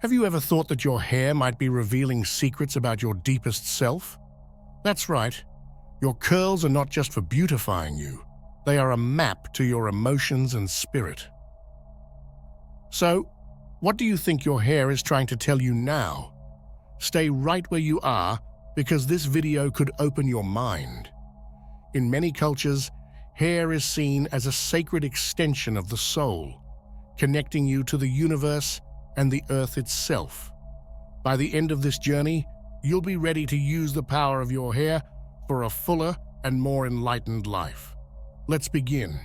Have you ever thought that your hair might be revealing secrets about your deepest self? That's right. Your curls are not just for beautifying you. They are a map to your emotions and spirit. So, what do you think your hair is trying to tell you now? Stay right where you are, because this video could open your mind. In many cultures, hair is seen as a sacred extension of the soul, connecting you to the universe and the earth itself. By the end of this journey, you'll be ready to use the power of your hair for a fuller and more enlightened life. Let's begin.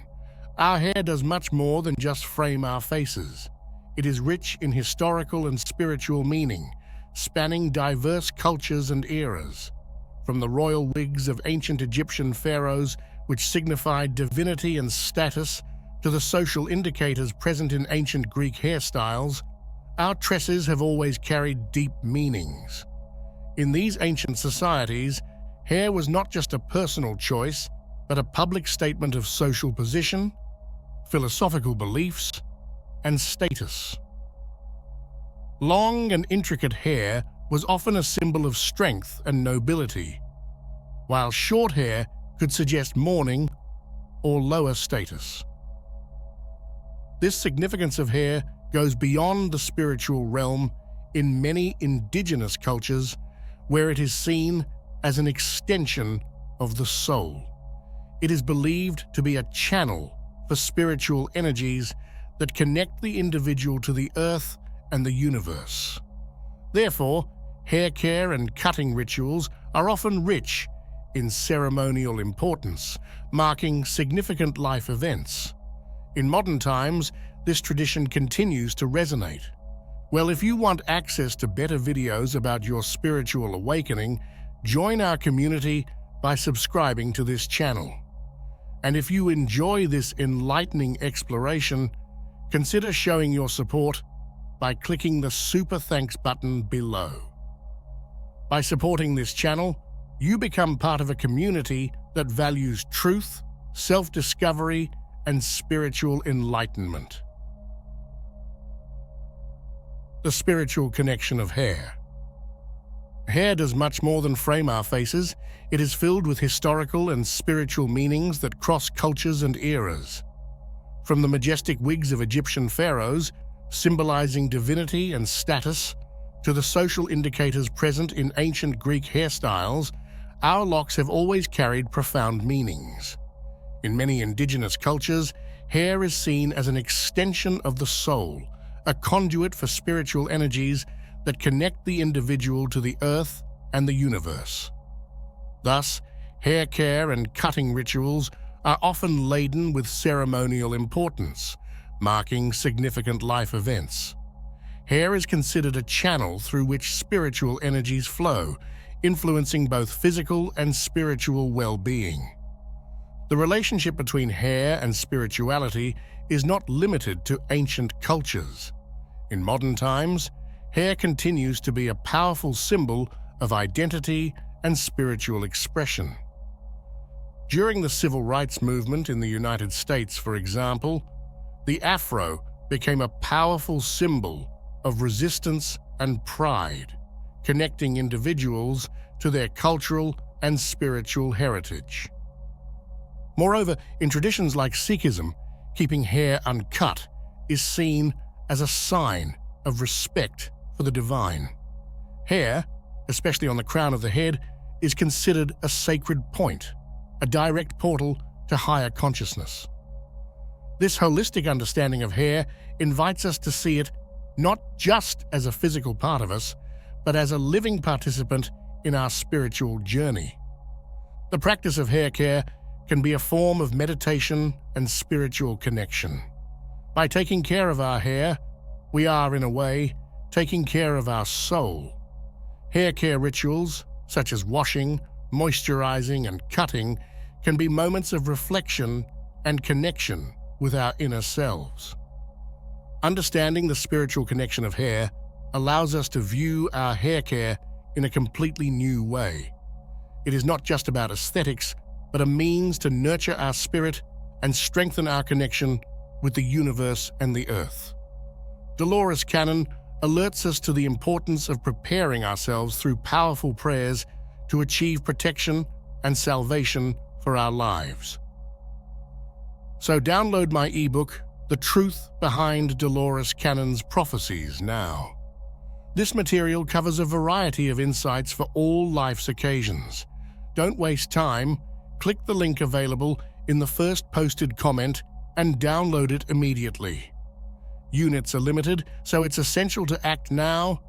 Our hair does much more than just frame our faces. It is rich in historical and spiritual meaning, spanning diverse cultures and eras. From the royal wigs of ancient Egyptian pharaohs, which signified divinity and status, to the social indicators present in ancient Greek hairstyles, our tresses have always carried deep meanings. In these ancient societies, hair was not just a personal choice, but a public statement of social position, philosophical beliefs, and status. Long and intricate hair was often a symbol of strength and nobility, while short hair could suggest mourning or lower status. This significance of hair goes beyond the spiritual realm in many indigenous cultures, where it is seen as an extension of the soul. It is believed to be a channel for spiritual energies that connect the individual to the earth and the universe. Therefore, hair care and cutting rituals are often rich in ceremonial importance, marking significant life events. In modern times, this tradition continues to resonate. Well, if you want access to better videos about your spiritual awakening, join our community by subscribing to this channel. And if you enjoy this enlightening exploration, consider showing your support by clicking the Super Thanks button below. By supporting this channel, you become part of a community that values truth, self-discovery, and spiritual enlightenment. The spiritual connection of hair. Hair does much more than frame our faces. It is filled with historical and spiritual meanings that cross cultures and eras. From the majestic wigs of Egyptian pharaohs, symbolizing divinity and status, to the social indicators present in ancient Greek hairstyles, our locks have always carried profound meanings. In many indigenous cultures, hair is seen as an extension of the soul, a conduit for spiritual energies that connect the individual to the earth and the universe. Thus, hair care and cutting rituals are often laden with ceremonial importance, marking significant life events. Hair is considered a channel through which spiritual energies flow, influencing both physical and spiritual well-being. The relationship between hair and spirituality is not limited to ancient cultures. In modern times, hair continues to be a powerful symbol of identity and spiritual expression. During the civil rights movement in the United States, for example, the afro became a powerful symbol of resistance and pride, connecting individuals to their cultural and spiritual heritage. Moreover, in traditions like Sikhism, keeping hair uncut is seen as a sign of respect for the divine. Hair, especially on the crown of the head, is considered a sacred point, a direct portal to higher consciousness. This holistic understanding of hair invites us to see it not just as a physical part of us, but as a living participant in our spiritual journey. The practice of hair care can be a form of meditation and spiritual connection. By taking care of our hair, we are, in a way, taking care of our soul. Hair care rituals, such as washing, moisturizing, and cutting, can be moments of reflection and connection with our inner selves. Understanding the spiritual connection of hair allows us to view our hair care in a completely new way. It is not just about aesthetics, but a means to nurture our spirit and strengthen our connection with the universe and the earth. Dolores Cannon, alerts us to the importance of preparing ourselves through powerful prayers to achieve protection and salvation for our lives. So download my ebook, The Truth Behind Dolores Cannon's Prophecies, now. This material covers a variety of insights for all life's occasions. Don't waste time. Click the link available in the first posted comment and download it immediately. Units are limited, so it's essential to act now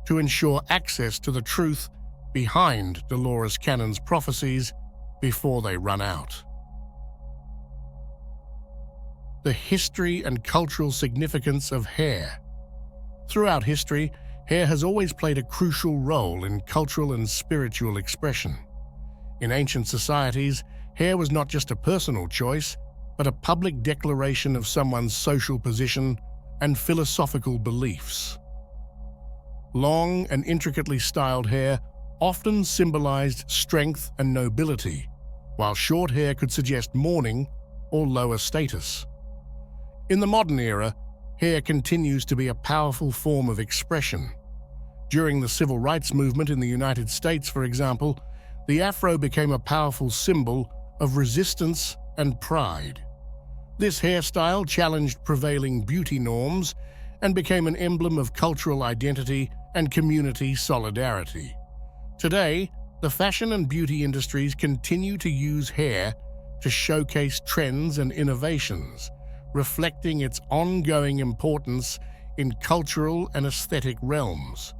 to ensure access to the truth behind Dolores Cannon's prophecies before they run out. The history and cultural significance of hair. Throughout history, hair has always played a crucial role in cultural and spiritual expression. In ancient societies, hair was not just a personal choice, but a public declaration of someone's social position and philosophical beliefs. Long and intricately styled hair often symbolized strength and nobility, while short hair could suggest mourning or lower status. In the modern era, hair continues to be a powerful form of expression. During the civil rights movement in the United States, for example, the afro became a powerful symbol of resistance and pride. This hairstyle challenged prevailing beauty norms and became an emblem of cultural identity and community solidarity. Today, the fashion and beauty industries continue to use hair to showcase trends and innovations, reflecting its ongoing importance in cultural and aesthetic realms.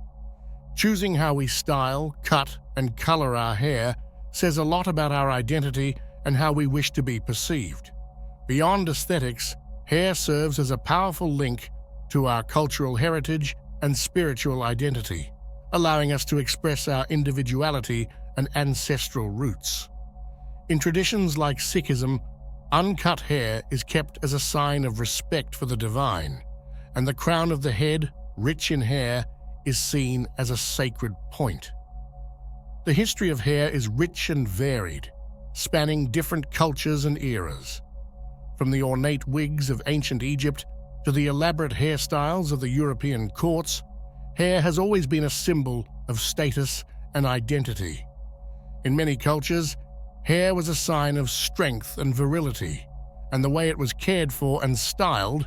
Choosing how we style, cut, and color our hair says a lot about our identity and how we wish to be perceived. Beyond aesthetics, hair serves as a powerful link to our cultural heritage and spiritual identity, allowing us to express our individuality and ancestral roots. In traditions like Sikhism, uncut hair is kept as a sign of respect for the divine, and the crown of the head, rich in hair, is seen as a sacred point. The history of hair is rich and varied, spanning different cultures and eras. From the ornate wigs of ancient Egypt to the elaborate hairstyles of the European courts, hair has always been a symbol of status and identity. In many cultures, hair was a sign of strength and virility, and the way it was cared for and styled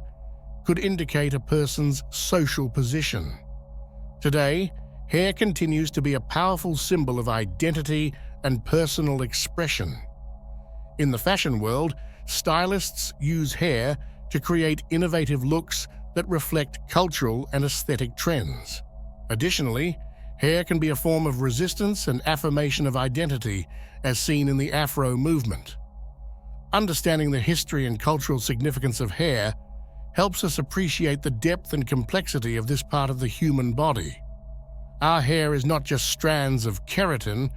could indicate a person's social position. Today, hair continues to be a powerful symbol of identity and personal expression. In the fashion world, stylists use hair to create innovative looks that reflect cultural and aesthetic trends. Additionally, hair can be a form of resistance and affirmation of identity, as seen in the Afro movement. Understanding the history and cultural significance of hair helps us appreciate the depth and complexity of this part of the human body. Our hair is not just strands of keratin,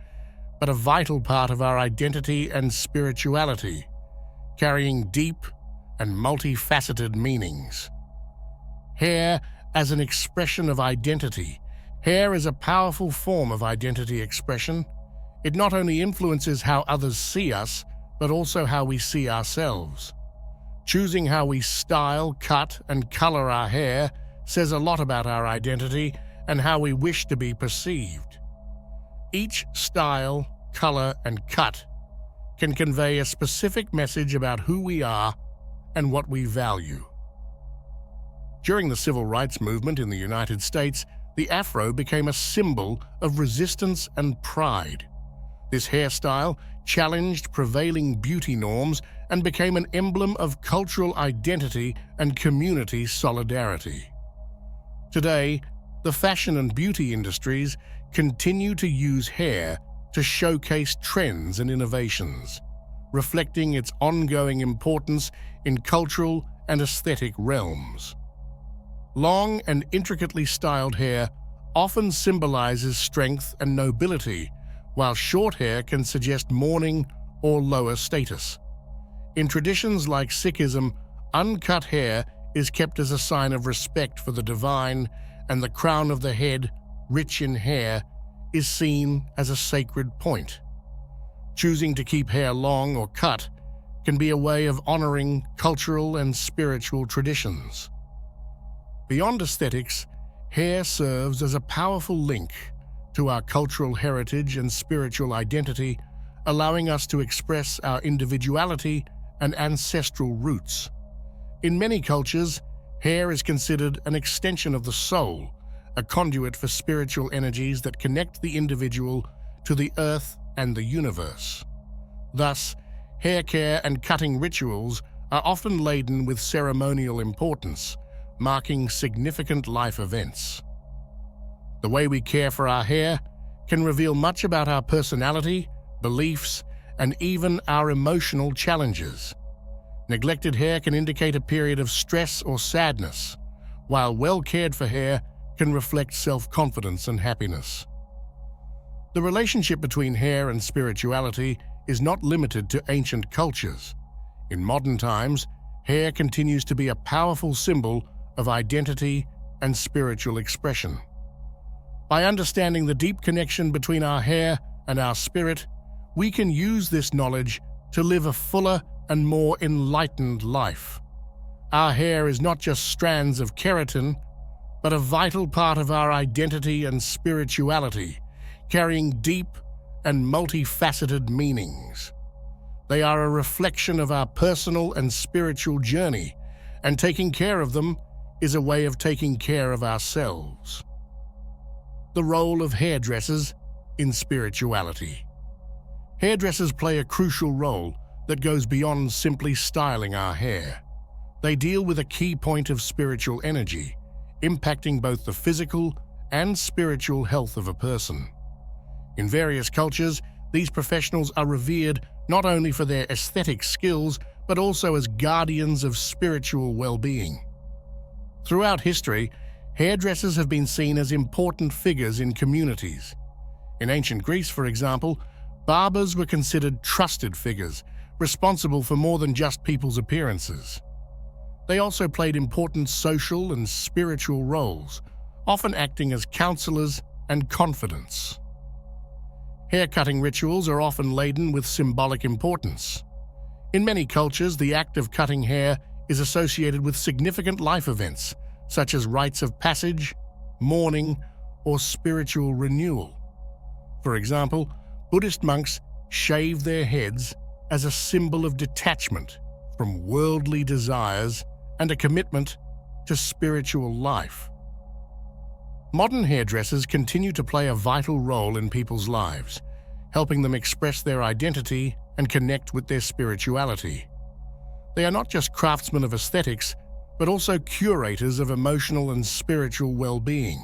but a vital part of our identity and spirituality, carrying deep and multifaceted meanings. Hair as an expression of identity. Hair is a powerful form of identity expression. It not only influences how others see us, but also how we see ourselves. Choosing how we style, cut, and color our hair says a lot about our identity and how we wish to be perceived. Each style, color, and cut can convey a specific message about who we are and what we value. During the civil rights movement in the United States, the afro became a symbol of resistance and pride. This hairstyle challenged prevailing beauty norms and became an emblem of cultural identity and community solidarity. Today, the fashion and beauty industries continue to use hair to showcase trends and innovations, reflecting its ongoing importance in cultural and aesthetic realms. Long and intricately styled hair often symbolizes strength and nobility, while short hair can suggest mourning or lower status. In traditions like Sikhism, uncut hair is kept as a sign of respect for the divine, and the crown of the head, rich in hair, is seen as a sacred point. Choosing to keep hair long or cut can be a way of honoring cultural and spiritual traditions. Beyond aesthetics, Hair serves as a powerful link to our cultural heritage and spiritual identity, allowing us to express our individuality and ancestral roots. In many cultures, hair is considered an extension of the soul, a conduit for spiritual energies that connect the individual to the earth and the universe. Thus, hair care and cutting rituals are often laden with ceremonial importance, marking significant life events. The way we care for our hair can reveal much about our personality, beliefs, and even our emotional challenges. Neglected hair can indicate a period of stress or sadness, while well-cared-for hair can reflect self-confidence and happiness. The relationship between hair and spirituality is not limited to ancient cultures. In modern times, hair continues to be a powerful symbol of identity and spiritual expression. By understanding the deep connection between our hair and our spirit, we can use this knowledge to live a fuller and more enlightened life. Our hair is not just strands of keratin, but a vital part of our identity and spirituality, carrying deep and multifaceted meanings. They are a reflection of our personal and spiritual journey, and taking care of them is a way of taking care of ourselves. The role of hairdressers in spirituality. Hairdressers play a crucial role that goes beyond simply styling our hair. They deal with a key point of spiritual energy, impacting both the physical and spiritual health of a person. In various cultures, these professionals are revered not only for their aesthetic skills, but also as guardians of spiritual well-being. Throughout history, hairdressers have been seen as important figures in communities. In ancient Greece, for example, barbers were considered trusted figures, responsible for more than just people's appearances. They also played important social and spiritual roles, often acting as counselors and confidants. Hair-cutting rituals are often laden with symbolic importance. In many cultures, the act of cutting hair is associated with significant life events, such as rites of passage, mourning, or spiritual renewal. For example, Buddhist monks shave their heads as a symbol of detachment from worldly desires and a commitment to spiritual life. Modern hairdressers continue to play a vital role in people's lives, helping them express their identity and connect with their spirituality. They are not just craftsmen of aesthetics, but also curators of emotional and spiritual well-being.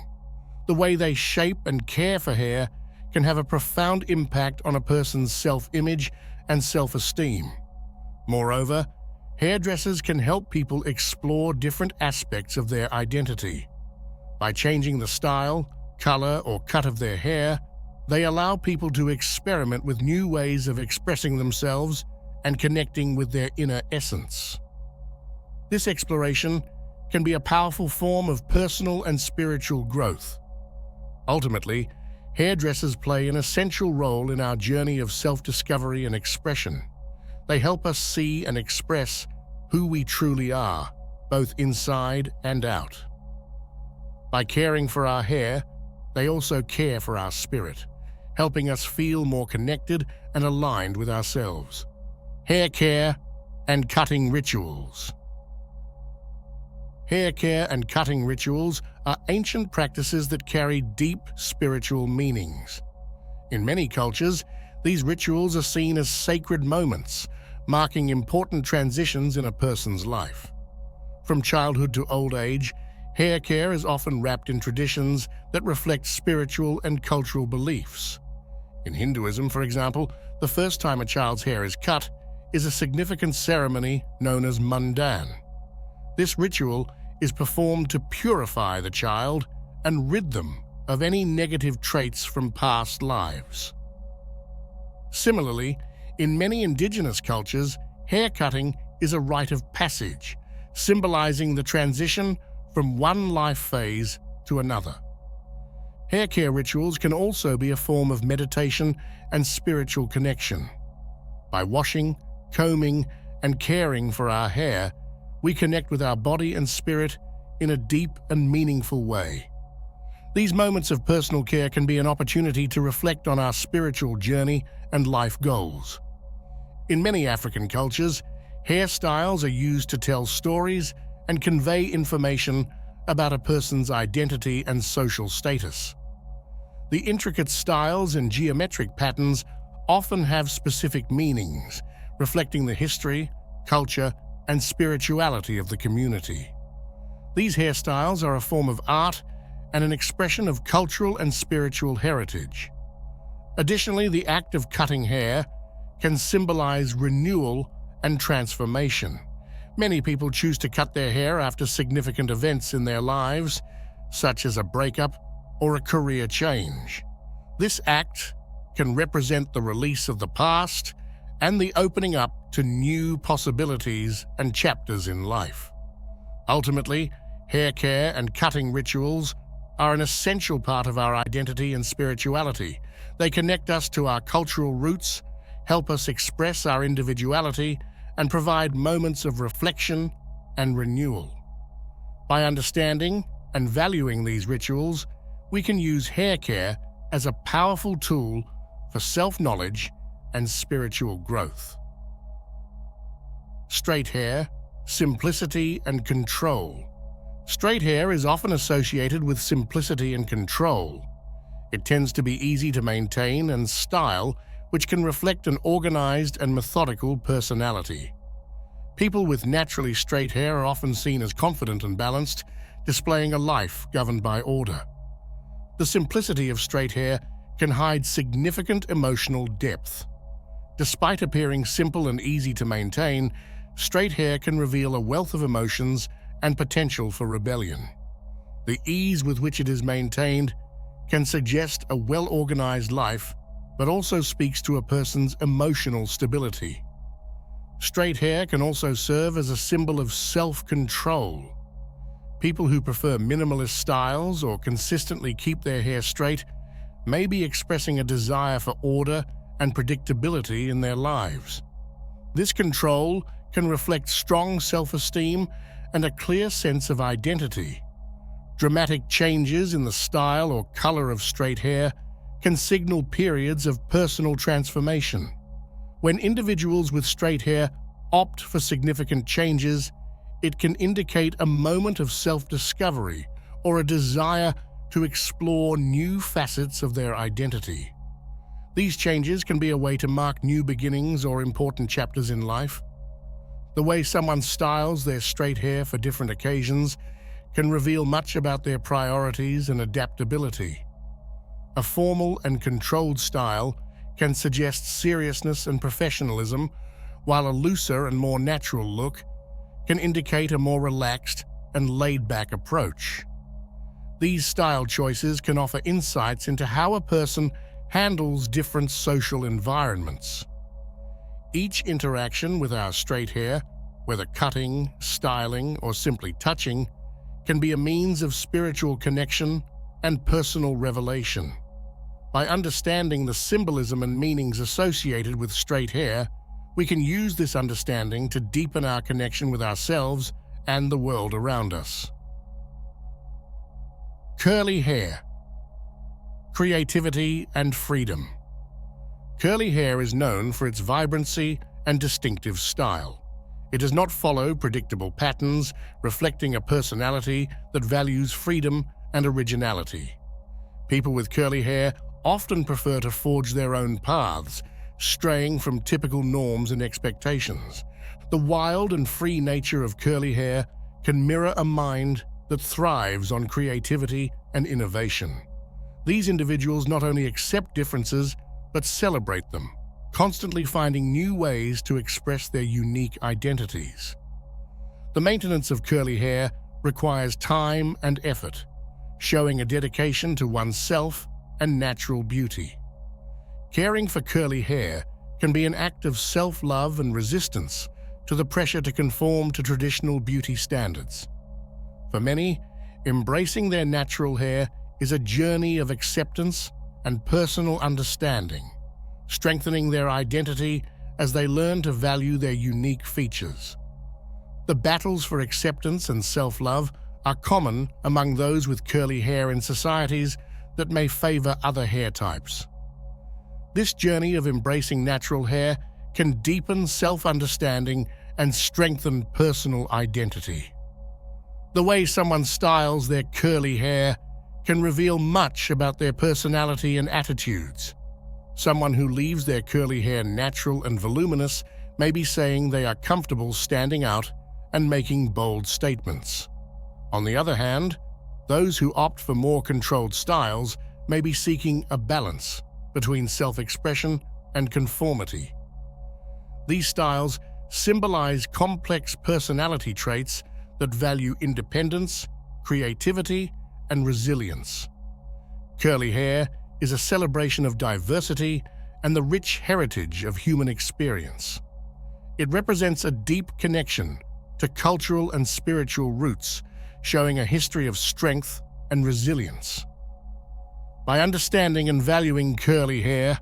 The way they shape and care for hair can have a profound impact on a person's self-image and self-esteem. Moreover, hairdressers can help people explore different aspects of their identity. By changing the style, color, or cut of their hair, they allow people to experiment with new ways of expressing themselves and connecting with their inner essence. This exploration can be a powerful form of personal and spiritual growth. Ultimately, hairdressers play an essential role in our journey of self-discovery and expression. They help us see and express who we truly are, both inside and out. By caring for our hair, they also care for our spirit, helping us feel more connected and aligned with ourselves. Hair care and cutting rituals. Hair care and cutting rituals are ancient practices that carry deep spiritual meanings. In many cultures, these rituals are seen as sacred moments, marking important transitions in a person's life. From childhood to old age, hair care is often wrapped in traditions that reflect spiritual and cultural beliefs. In Hinduism, for example, the first time a child's hair is cut is a significant ceremony known as mandan. This ritual is performed to purify the child and rid them of any negative traits from past lives. Similarly, in many indigenous cultures, hair cutting is a rite of passage, symbolizing the transition from one life phase to another. Hair care rituals can also be a form of meditation and spiritual connection. By washing, combing, and caring for our hair, we connect with our body and spirit in a deep and meaningful way. These moments of personal care can be an opportunity to reflect on our spiritual journey and life goals. In many African cultures, hairstyles are used to tell stories and convey information about a person's identity and social status. The intricate styles and geometric patterns often have specific meanings, reflecting the history, culture, and spirituality of the community. These hairstyles are a form of art and an expression of cultural and spiritual heritage. Additionally, the act of cutting hair can symbolize renewal and transformation. Many people choose to cut their hair after significant events in their lives, such as a breakup or a career change. This act can represent the release of the past and the opening up to new possibilities and chapters in life. Ultimately, hair care and cutting rituals are an essential part of our identity and spirituality. They connect us to our cultural roots, help us express our individuality, and provide moments of reflection and renewal. By understanding and valuing these rituals, we can use hair care as a powerful tool for self-knowledge and spiritual growth. Straight hair, simplicity and control. Straight hair is often associated with simplicity and control. It tends to be easy to maintain and style, which can reflect an organized and methodical personality. People with naturally straight hair are often seen as confident and balanced, displaying a life governed by order. The simplicity of straight hair can hide significant emotional depth. Despite appearing simple and easy to maintain, straight hair can reveal a wealth of emotions and potential for rebellion. The ease with which it is maintained can suggest a well-organized life, but also speaks to a person's emotional stability. Straight hair can also serve as a symbol of self-control. People who prefer minimalist styles or consistently keep their hair straight may be expressing a desire for order and predictability in their lives. This control can reflect strong self-esteem and a clear sense of identity. Dramatic changes in the style or color of straight hair can signal periods of personal transformation. When individuals with straight hair opt for significant changes, it can indicate a moment of self-discovery or a desire to explore new facets of their identity. These changes can be a way to mark new beginnings or important chapters in life. The way someone styles their straight hair for different occasions can reveal much about their priorities and adaptability. A formal and controlled style can suggest seriousness and professionalism, while a looser and more natural look can indicate a more relaxed and laid-back approach. These style choices can offer insights into how a person handles different social environments. Each interaction with our straight hair, whether cutting, styling, or simply touching, can be a means of spiritual connection and personal revelation. By understanding the symbolism and meanings associated with straight hair, we can use this understanding to deepen our connection with ourselves and the world around us. Curly hair. Creativity and freedom. Curly hair is known for its vibrancy and distinctive style. It does not follow predictable patterns, reflecting a personality that values freedom and originality. People with curly hair often prefer to forge their own paths, straying from typical norms and expectations. The wild and free nature of curly hair can mirror a mind that thrives on creativity and innovation. These individuals not only accept differences, but celebrate them, constantly finding new ways to express their unique identities. The maintenance of curly hair requires time and effort, showing a dedication to oneself and natural beauty. Caring for curly hair can be an act of self-love and resistance to the pressure to conform to traditional beauty standards. For many, embracing their natural hair is a journey of acceptance and personal understanding, strengthening their identity as they learn to value their unique features. The battles for acceptance and self-love are common among those with curly hair in societies that may favor other hair types. This journey of embracing natural hair can deepen self-understanding and strengthen personal identity. The way someone styles their curly hair can reveal much about their personality and attitudes. Someone who leaves their curly hair natural and voluminous may be saying they are comfortable standing out and making bold statements. On the other hand, those who opt for more controlled styles may be seeking a balance between self-expression and conformity. These styles symbolize complex personality traits that value independence, creativity, and resilience. Curly hair is a celebration of diversity and the rich heritage of human experience. It represents a deep connection to cultural and spiritual roots, showing a history of strength and resilience. By understanding and valuing curly hair,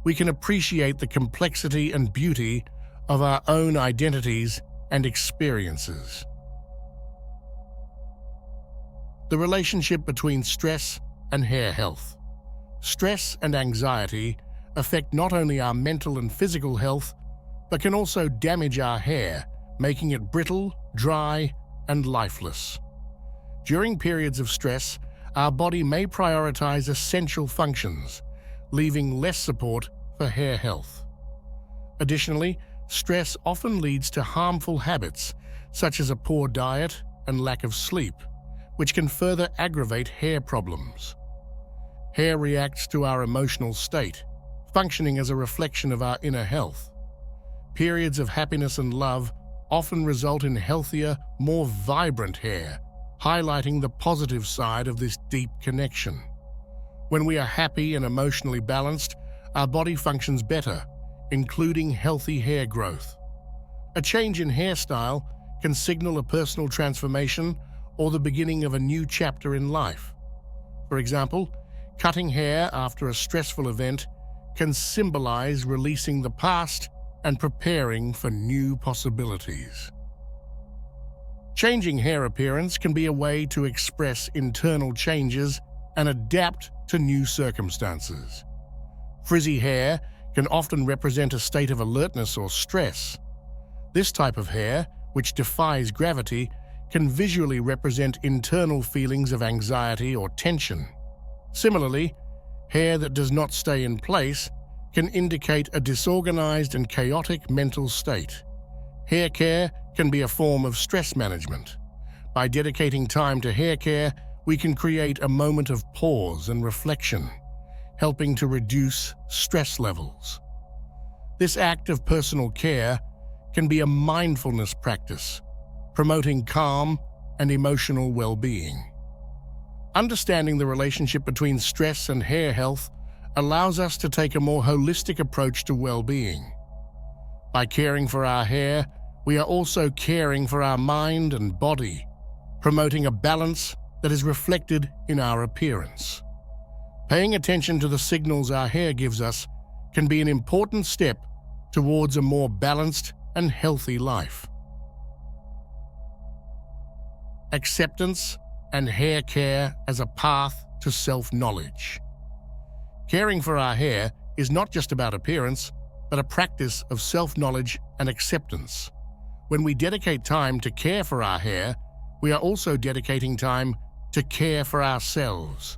we can appreciate the complexity and beauty of our own identities and experiences. The relationship between stress and hair health. Stress and anxiety affect not only our mental and physical health, but can also damage our hair, making it brittle, dry, and lifeless. During periods of stress, our body may prioritize essential functions, leaving less support for hair health. Additionally, stress often leads to harmful habits, such as a poor diet and lack of sleep, which can further aggravate hair problems. Hair reacts to our emotional state, functioning as a reflection of our inner health. Periods of happiness and love often result in healthier, more vibrant hair, highlighting the positive side of this deep connection. When we are happy and emotionally balanced, our body functions better, including healthy hair growth. A change in hairstyle can signal a personal transformation or the beginning of a new chapter in life. For example, cutting hair after a stressful event can symbolize releasing the past and preparing for new possibilities. Changing hair appearance can be a way to express internal changes and adapt to new circumstances. Frizzy hair can often represent a state of alertness or stress. This type of hair, which defies gravity, can visually represent internal feelings of anxiety or tension. Similarly, hair that does not stay in place can indicate a disorganized and chaotic mental state. Hair care can be a form of stress management. By dedicating time to hair care, we can create a moment of pause and reflection, helping to reduce stress levels. This act of personal care can be a mindfulness practice, promoting calm and emotional well-being. Understanding the relationship between stress and hair health allows us to take a more holistic approach to well-being. By caring for our hair, we are also caring for our mind and body, promoting a balance that is reflected in our appearance. Paying attention to the signals our hair gives us can be an important step towards a more balanced and healthy life. Acceptance and hair care as a path to self-knowledge. Caring for our hair is not just about appearance, but a practice of self-knowledge and acceptance. When we dedicate time to care for our hair, we are also dedicating time to care for ourselves.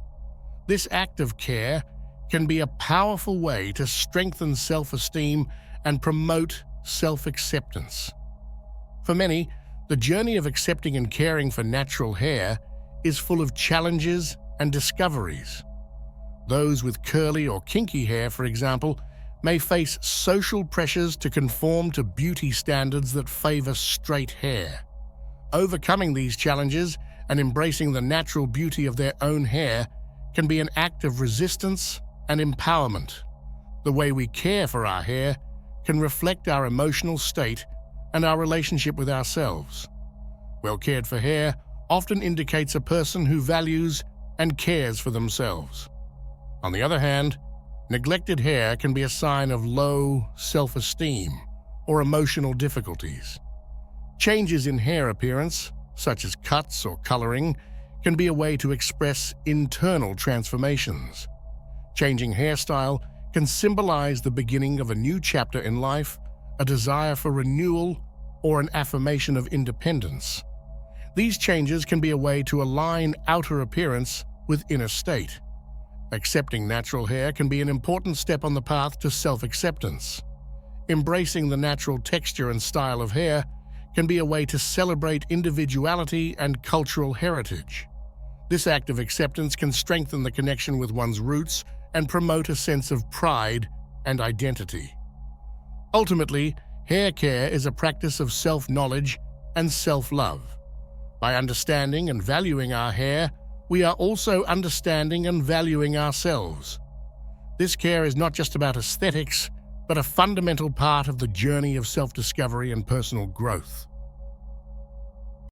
This act of care can be a powerful way to strengthen self-esteem and promote self-acceptance. For many, the journey of accepting and caring for natural hair is full of challenges and discoveries. Those with curly or kinky hair, for example, may face social pressures to conform to beauty standards that favor straight hair. Overcoming these challenges and embracing the natural beauty of their own hair can be an act of resistance and empowerment. The way we care for our hair can reflect our emotional state and our relationship with ourselves. Well-cared-for hair often indicates a person who values and cares for themselves. On the other hand, neglected hair can be a sign of low self-esteem or emotional difficulties. Changes in hair appearance, such as cuts or coloring, can be a way to express internal transformations. Changing hairstyle can symbolize the beginning of a new chapter in life, a desire for renewal, or an affirmation of independence. These changes can be a way to align outer appearance with inner state. Accepting natural hair can be an important step on the path to self-acceptance. Embracing the natural texture and style of hair can be a way to celebrate individuality and cultural heritage. This act of acceptance can strengthen the connection with one's roots and promote a sense of pride and identity. Ultimately, hair care is a practice of self-knowledge and self-love. By understanding and valuing our hair, we are also understanding and valuing ourselves. This care is not just about aesthetics, but a fundamental part of the journey of self-discovery and personal growth.